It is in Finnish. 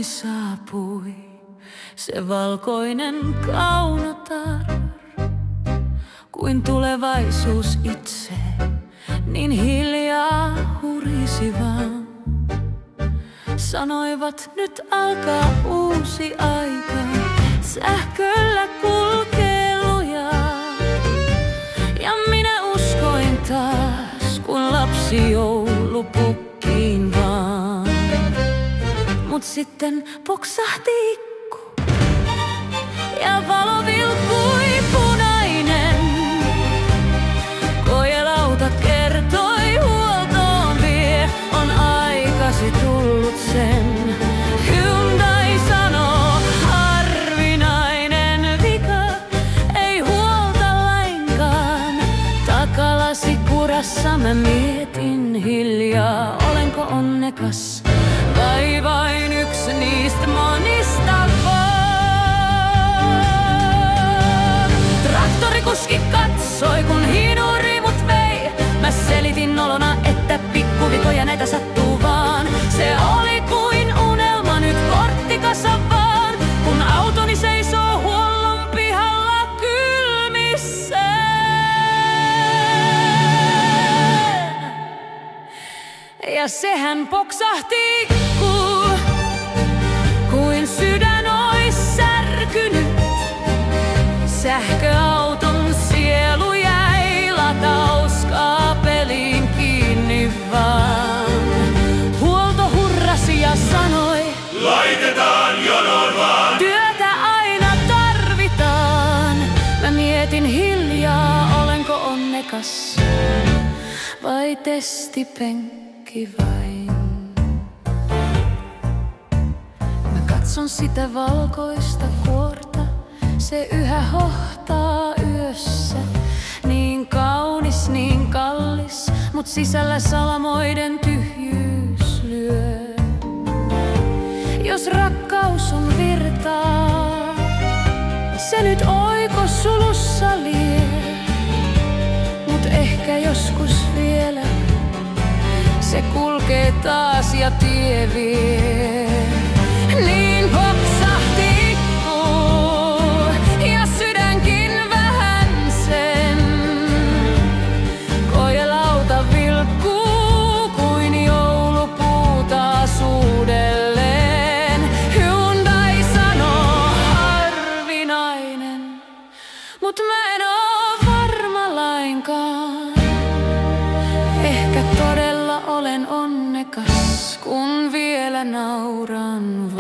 Aamuuni saapui se valkoinen kaunotar, kuin tulevaisuus itse, niin hiljaa hurisi vaan. Sanoivat, nyt alkaa uusi aika, sähköllä kulkee lujaa. Ja minä uskoin taas, kun lapsi joulupukkiin vaan. Mut sitten poksahti ikku ja valo vilkkui punainen. Kojelauta kertoi, huoltoon vie, on aikasi tullut sen. Hyundai sanoo, harvinainen vika, ei huolta lainkaan. Takalasi kurassa mä mietin hiljaa, olenko onnekas vai vain yksi niistä monista vaan. Traktorikuski katsoi, kun hinuri mut vei. Mä selitin nolona, että pikkuvikoja näitä sattuu vaan. Se oli kuin unelma, nyt korttikassa vaan. Kun autoni seisoo huollon pihalla kylmissään. Ja sehän poksahti ikkuu, kuin sydän ois särkynyt. Sähköauton sielu jäi latauskaapeliin kiinni vaan. Huolto hurrasi ja sanoi, laitetaan jonoon vaan. Työtä aina tarvitaan. Mä mietin hiljaa, olenko onnekas vai testipenkki vain. Mä katson sitä valkoista kuorta, se yhä hohtaa yössä. Niin kaunis, niin kallis, mut sisällä salamoiden tyhjyys lyö. Jos rakkaus on virtaa, se nyt oikosulussa lie. Mut ehkä joskus vielä se kulkee taas ja tie vie. Niin poksahti ikkuu ja sydänkin vähän sen. Kojelauta vilkkuu kuin joulupuu taas uudelleen. Hyundai sanoo, harvinainen, mut mä en oo varma lainkaan. Ehkä todella olen onnekas, kun vielä nauran vaan.